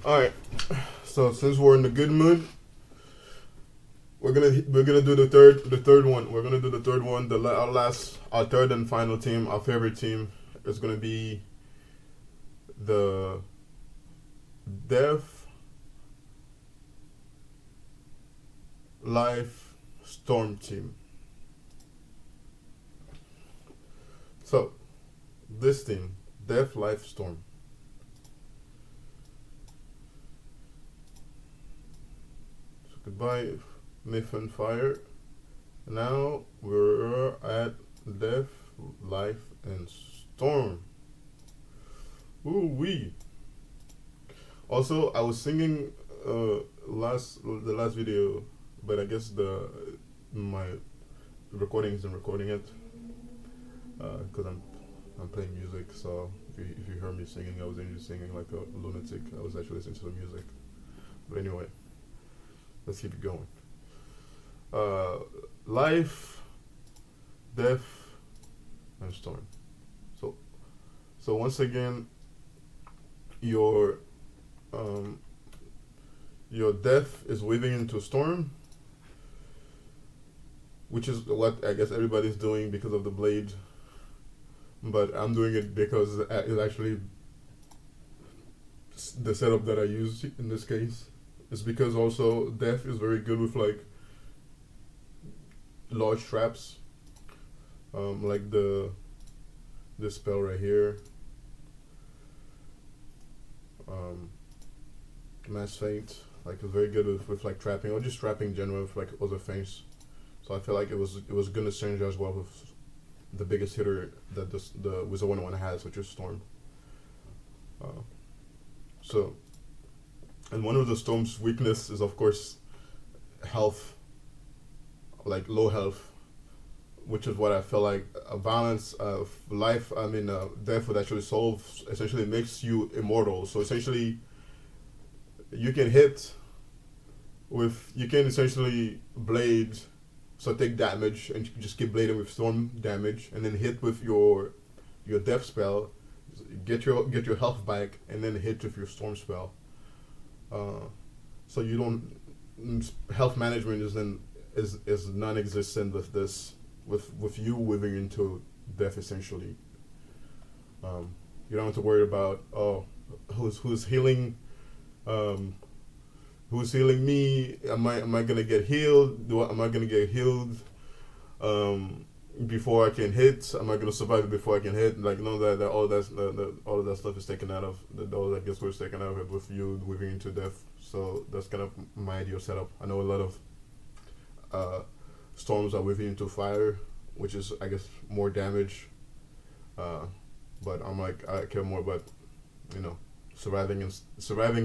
All right. So since we're in the good mood, we're gonna do the third one. We're gonna do the third one. Our third and final team, our favorite team, is gonna be the Death Life Storm team. So this team, Death Life Storm. So goodbye, Myth and Fire. Now we're at Death, Life, and Storm. Ooh wee. Also, I was singing the last video, but I guess the my recording isn't recording it because I'm playing music. So if you heard me singing, I was actually singing like a lunatic. I was actually listening to the music. But anyway, let's keep it going. Uh, Life, Death, and Storm. So once again, your um, your death is weaving into a storm, which is what I guess everybody's doing because of the blade. But I'm doing it because it's actually the setup that I use in this case. It's because also death is very good with like large traps, like the this spell right here, um, mass feint. Like it's very good with like trapping or just trapping in general with like other things. So I feel like it was gonna synergize as well with the biggest hitter that the Wizard 1 has, which is Storm. Uh, so, and one of the Storm's weakness is of course health, like low health, which is what I feel like a balance of life. I mean, death would actually solve. Essentially, makes you immortal. So essentially, you can hit with you can essentially blade, so take damage and you just keep blading with storm damage, and then hit with your death spell, get your health back, and then hit with your storm spell. Uh, so you don't health management is non-existent with this with you weaving into death essentially. You don't have to worry about who's healing, um, who's healing me. Am I gonna get healed? Am I gonna get healed um, before I can hit? Am I gonna survive before I can hit? Like no, that all of that stuff is taken out of all that gets was taken out of it with you weaving into death. So that's kind of my ideal setup. I know a lot of uh, storms are weaving into fire, which is I guess more damage. Uh, but I'm like I care more about you know surviving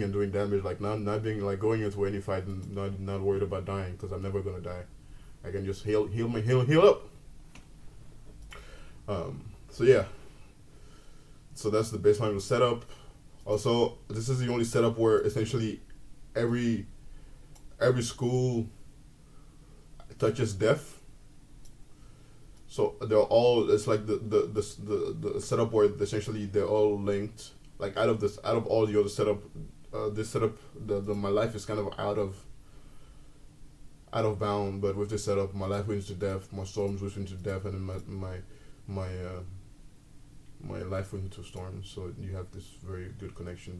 and doing damage, like not being like going into any fight and not worried about dying because I'm never gonna die. I can just heal up. So yeah, so that's the baseline of the setup. Also, this is the only setup where essentially every every school touches death. So they're all it's like the setup where essentially they're all linked. Like out of all the other setup, this setup the my life is kind of out of bound. But with this setup, my life wins to death, my storms wins to death, and then my my life wins to storms. So you have this very good connection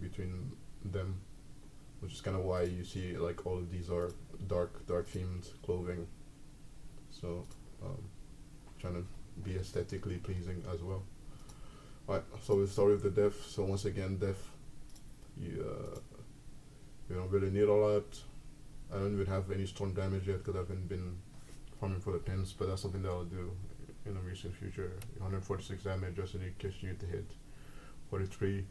between them, which is kind of why you see like all of these are dark themed clothing. So um, trying to be aesthetically pleasing as well. Alright, so we start with the death. So once again, death, you don't really need a lot. I don't even have any storm damage yet because I haven't been farming for the pins, but that's something that I'll do in the recent future. 146 damage just in case you need to hit. 43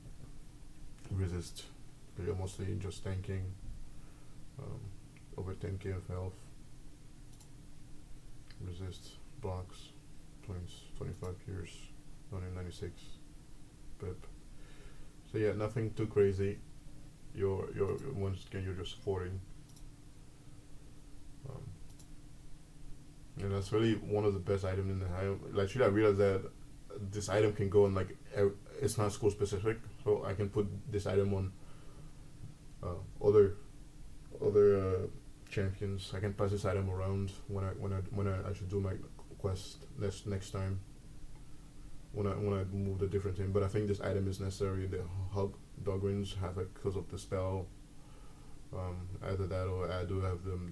resist, because you're mostly just tanking. Over 10k of health. Resist, blocks, 25 years, 196 pip. So yeah, nothing too crazy. Your once again you're just supporting. Um, and that's really one of the best items in the item. Like, should I realize that this item can go in like it's not school specific, so I can put this item on Other champions. I can pass this item around when I actually do my quest next time when I move the different thing. But I think this item is necessary. The hug dogwins have it because of the spell. Either that or I do have them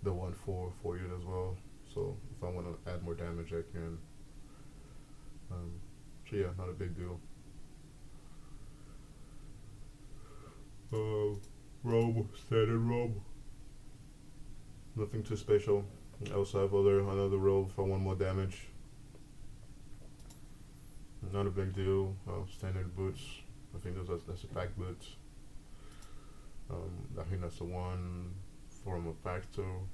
the one for it as well. So if I want to add more damage, I can. So yeah, not a big deal. Robe, standard robe. Nothing too special. I also have another robe if I want more damage. Not a big deal. Standard boots. I think that's a pack boots. I think that's the one from a pack too.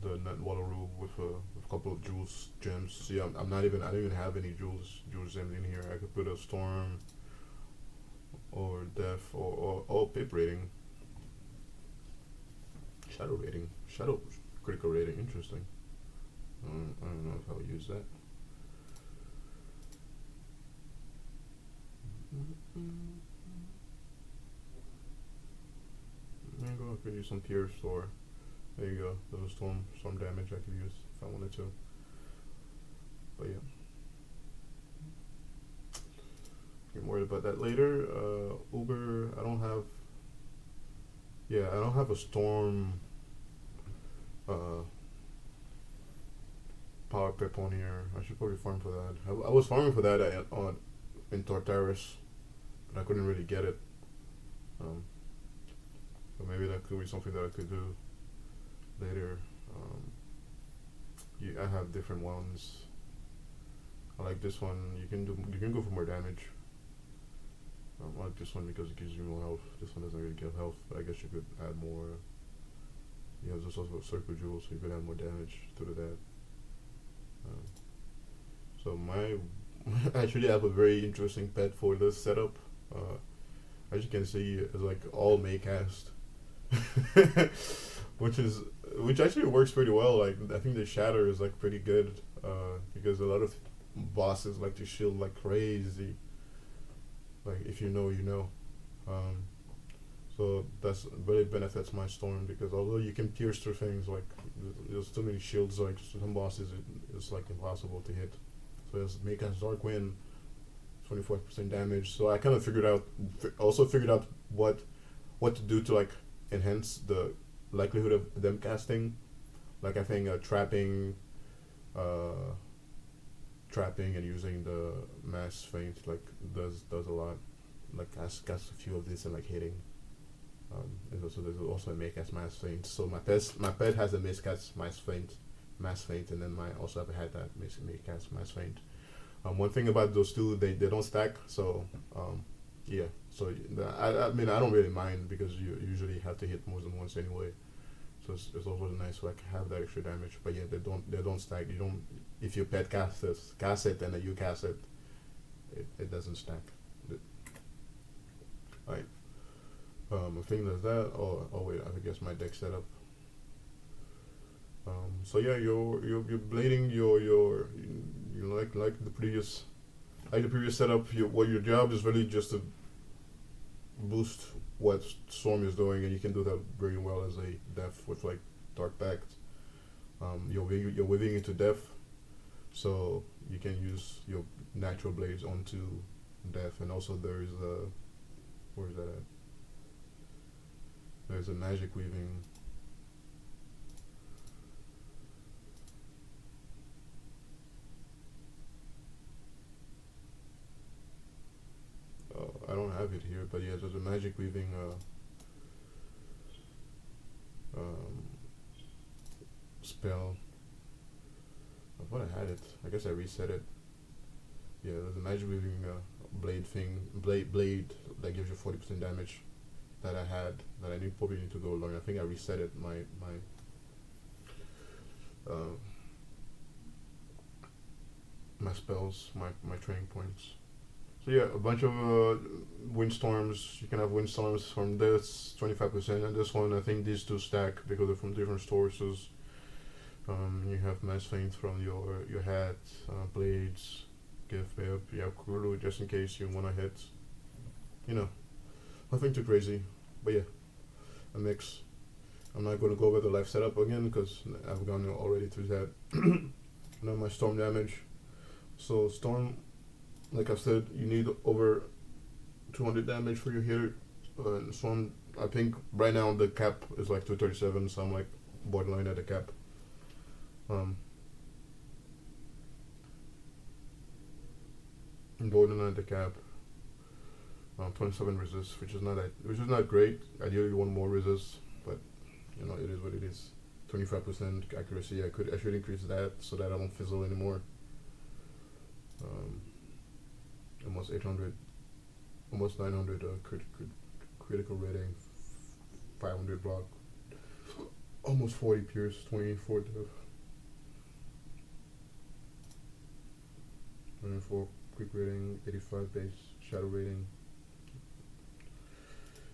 The net Waterloo with a couple of jewels gems. See, I'm not even I don't even have any jewels gems in here. I could put a storm or death or pip rating, shadow critical rating. Interesting. I don't know if I'll use that. There you go. I could use some pierce or there you go. There's a storm damage I could use if I wanted to. But yeah. Get worried about that later. Uber, I don't have a storm power pip on here. I should probably farm for that. I was farming for that in Tartarus, but I couldn't really get it. But maybe that could be something that I could do later. I have different ones. I like this one. You can go for more damage. I like this one because it gives you more health. This one doesn't really give health, but I guess you could add more. You have this also a circle jewel, so you could add more damage through that. So I actually have a very interesting pet for this setup. As you can see, it's like all Maycast, which actually works pretty well. Like I think the shatter is like pretty good because a lot of bosses like to shield like crazy. Like if you know, you know. So that's really benefits my storm because although you can pierce through things, like there's too many shields. Like some bosses, it's like impossible to hit. So it's Maycast Dark Wind, 24% damage. So I kind of figured out what to do to like enhance the likelihood of them casting. Like I think trapping and using the mass feint like does a lot. Like cast a few of this and like hitting. And also there's also a Maycast mass feint. So my pet has a Maycast mass feint, and then my also have had that Maycast mass feint. One thing about those two, they don't stack. So yeah. So I mean I don't really mind because you usually have to hit more than once anyway. So it's always nice to like have that extra damage. But yeah, they don't stack. You don't if your pet cast it and then you cast it, it doesn't stack. Right. I think there's that. Oh wait, I guess my deck setup. So yeah, you're blading you like the previous setup. Your job is really just to boost what Storm is doing, and you can do that very well as a def with like Dark Pact. You're weaving into def, so you can use your natural blades onto def, and also there's where is that at? There's a magic weaving. I don't have it here, but yeah, there's a magic weaving spell. I thought I had it. I guess I reset it. Yeah, there's a magic weaving blade that gives you 40% damage that I had that I probably need to go learn. I think I reset it my spells, my training points. So yeah, a bunch of windstorms. You can have windstorms from this 25%, and this one I think these two stack because they're from different sources. You have mass feint from your hat, blades, gift whip. You have Kulu just in case you wanna hit. you know, nothing too crazy. But yeah, a mix. I'm not going to go over the life setup again because I've gone already through that. Now my storm damage. So storm, like I said, you need over 200 damage for your hitter. And storm, I think right now the cap is like 237, so I'm like borderline at the cap. Um, borderline at the cap. 27 resist, which is not great. Ideally, you want more resist, but you know it is what it is. 25% accuracy. I should increase that so that I don't fizzle anymore. Um, almost 800, almost 900 critical rating, 500 block, almost 40 pierce, 24 def, 24 quick rating, 85 base, shadow rating.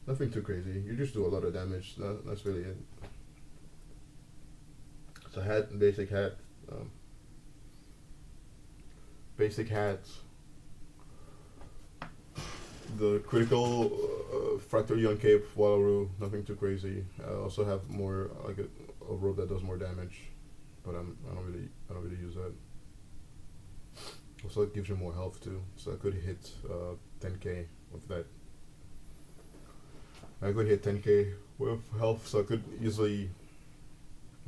Nothing too crazy. You just do a lot of damage. That's really it. It's a hat, basic hat. Basic hats. The critical fractal ion cape, Wallaroo. Nothing too crazy. I also have more like a robe that does more damage, but I don't really use that. Also, it gives you more health too, so I could hit 10k with that. I could hit 10k with health, so I could easily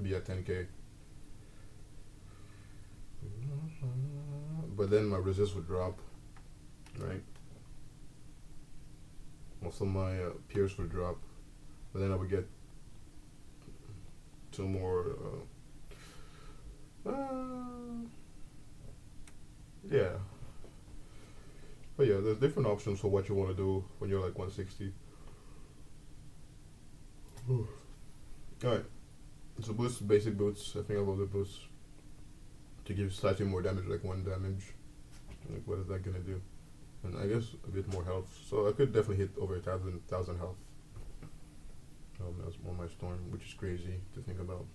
be at 10k. But then my resist would drop, right? Also my pierce would drop, but then I would get 2 more. Yeah. But yeah, there's different options for what you want to do when you're like 160. Alright, so boost, basic boots. I think I love the boots to give slightly more damage, like 1 damage. Like, what is that gonna do? And I guess a bit more health. So I could definitely hit over 1,000 health. That's on my storm, which is crazy to think about,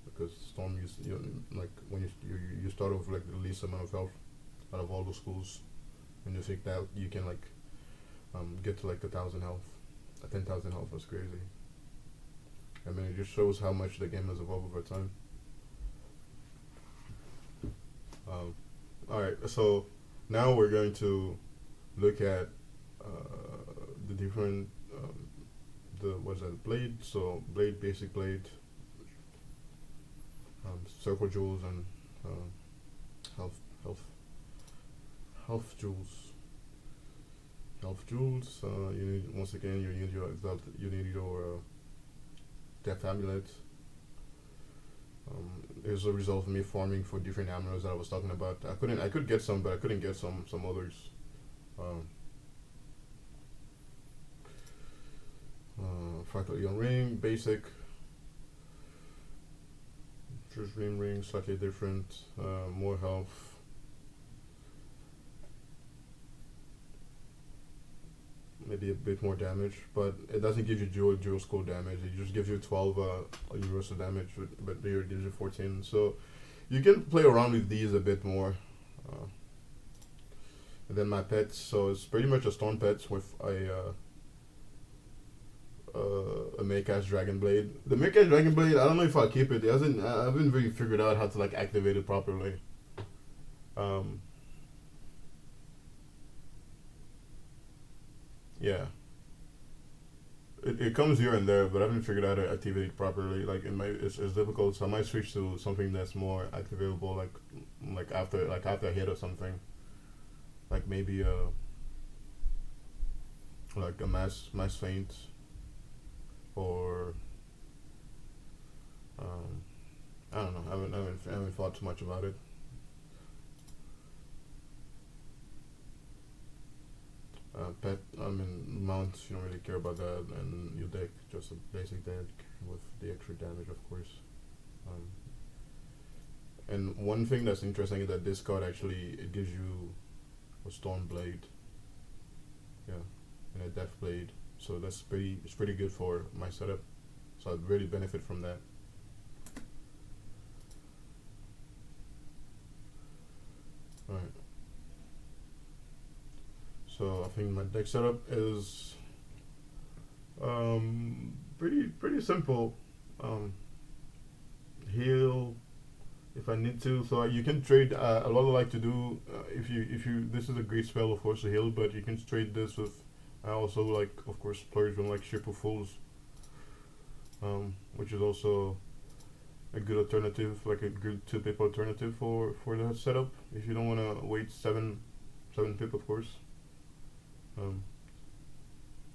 because storm you like when you start off like the least amount of health out of all the schools, and you think that you can like get to like 1,000 health, 10,000 health was crazy. I mean, it just shows how much the game has evolved over time. Alright, so now we're going to look at the different, blade. So blade, basic blade, circle jewels, and health jewels. Health jewels. You need, once again, you need your Death Amulet. Is a result of me farming for different amulets that I was talking about. I could get some, but I couldn't get some others. Fractal Ion Ring, basic. Just ring, slightly different. More health. Maybe a bit more damage, but it doesn't give you dual skull damage. It just gives you 12 universal damage, but here it gives you 14. So you can play around with these a bit more. And then my pets, so it's pretty much a storm pet with a Maycast Dragon Blade. The Maycast Dragon Blade, I don't know if I'll keep it. I haven't really figured out how to like activate it properly. Yeah. It comes here and there, but I haven't figured out how to activate it properly. Like it's difficult, so I might switch to something that's more activatable, like after a hit or something. Like maybe like a mass feint, or I don't know. I haven't thought too much about it. Pet, I mean, mounts, you don't really care about that, and your deck, just a basic deck with the extra damage, of course. And one thing that's interesting is that this card actually, it gives you a Storm Blade, yeah, and a Death Blade, so it's pretty good for my setup, so I'd really benefit from that. Alright. So I think my deck setup is pretty simple. Um, heal if I need to. So you can trade. A lot of like to do if you this is a great spell of course to heal, but you can trade this with. I also like of course splurge on like Ship of Fools, which is also a good alternative, like a good 2 pip alternative for that setup. If you don't want to wait 7 pip of course. Um,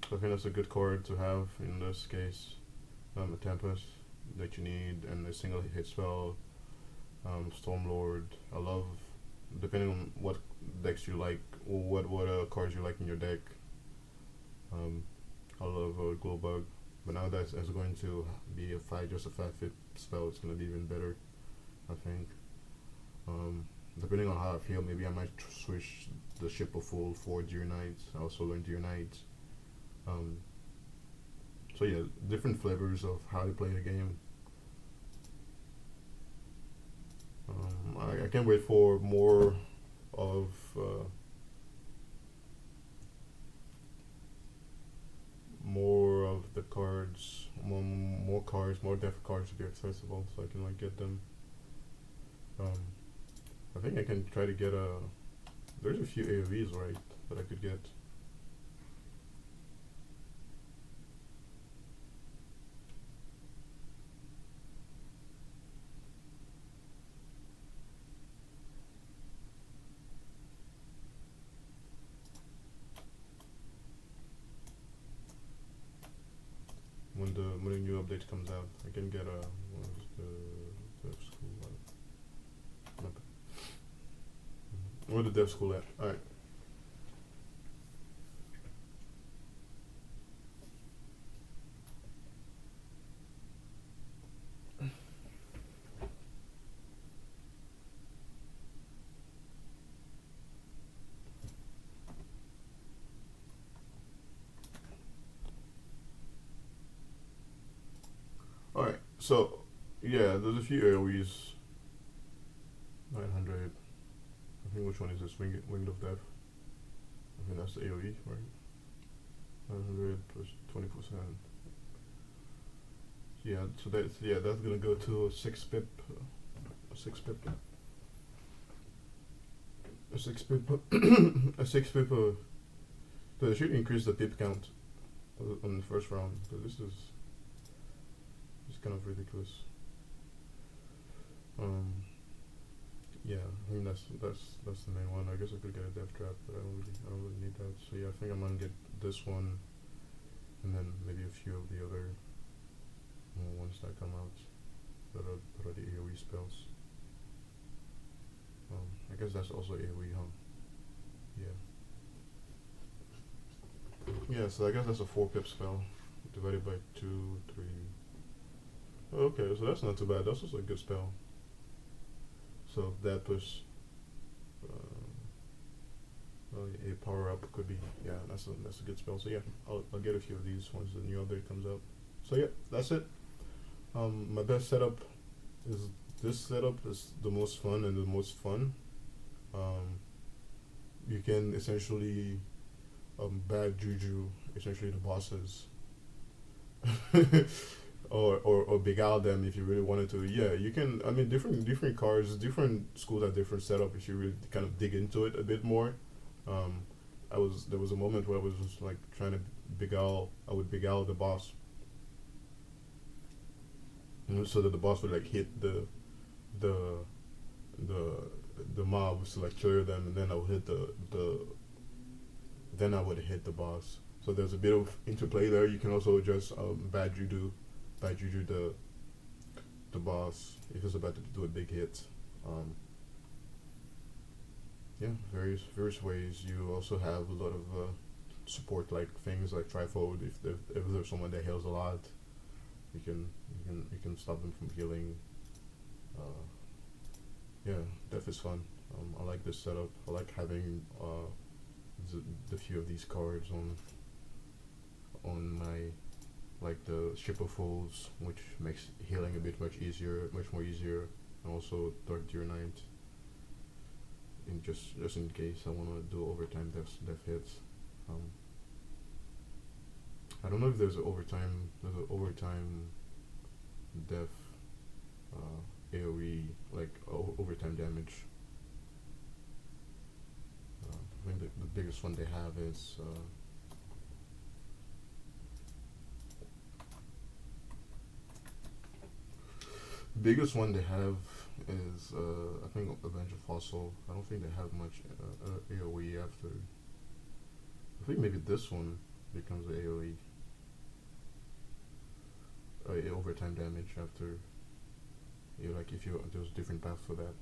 so I think that's a good card to have in this case. A Tempest that you need and a single hit spell. Stormlord. I love, depending on what decks you like or what cards you like in your deck. I love Glowbug, but now that's going to be just a 5 pip spell. It's gonna be even better, I think. Depending on how I feel, maybe I might switch the Ship of Fool for Deer Knights. I also learned Deer Knights. So yeah, different flavors of how to play the game. I can't wait for more of the cards, more cards, more depth cards to be accessible, so I can like get them. I think I can try to get a. There's a few AoVs right that I could get. When the new update comes out, I can get a the dev school where the dev school at? All right. All right. So yeah, there's a few AoEs. 900. I think which one is this? Winged of Death. I think that's the AoE, right? 900 plus 20%. Yeah, so that's gonna go to a 6 pip, a 6 pip, a 6 pip, a 6 pip. So it should increase the pip count on the first round. So this is kind of ridiculous. Yeah, I mean that's the main one. I guess I could get a Death Trap, but I don't really need that. So yeah, I think I'm gonna get this one, and then maybe a few of the other ones that come out that are the AoE spells. I guess that's also AoE, huh? Yeah. Yeah, so I guess that's a 4 pip spell divided by 2, 3. Okay, so that's not too bad. That's also a good spell. So that plus a power up could be, yeah, that's a good spell. So yeah, I'll get a few of these once the new update comes out. So yeah, that's it. My best setup is this setup is the most fun and the most fun. You can essentially bad juju essentially the bosses. or beguile them if you really wanted to. Yeah, you can. I mean, different cards, different schools have different setup. If you really kind of dig into it a bit more, there was a moment where I was just like trying to beguile. I would beguile the boss, so that the boss would like hit the mobs to like clear them, and then I would hit then I would hit the boss. So there's a bit of interplay there. You can also just bad juju the boss if it's about to do a big hit. Yeah, various ways. You also have a lot of support like things like trifold. If there's someone that heals a lot, you can stop them from healing. Yeah, death is fun. I like this setup. I like having the few of these cards on my, like the Ship of Fools, which makes healing a bit much more easier, and also Dark Deer Knight, in just in case I want to do overtime death hits. Um, I don't know if there's an overtime. There's an overtime def AOE like overtime damage. I think the biggest one they have is biggest one they have is I think Avenger Fossil. I don't think they have much AOE after. I think maybe this one becomes the AOE. Overtime damage after you like if you there's different paths for that.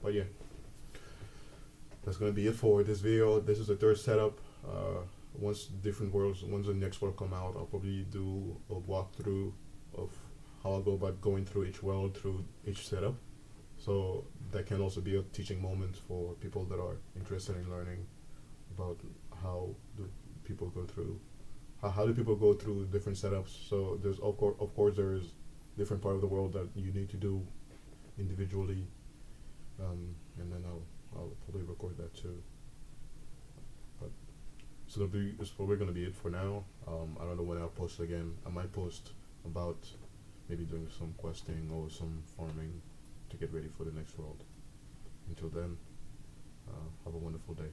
But yeah, that's gonna be it for this video. This is the third setup. Once the next world come out, I'll probably do a walkthrough of how I go about going through each world through each setup. So that can also be a teaching moment for people that are interested in learning about how do people go through how do people go through different setups. So there's of course there's different part of the world that you need to do individually, and then I'll probably record that too. But it's probably gonna be it for now. I don't know when I'll post again. I might post about maybe doing some questing or some farming to get ready for the next world. Until then, have a wonderful day.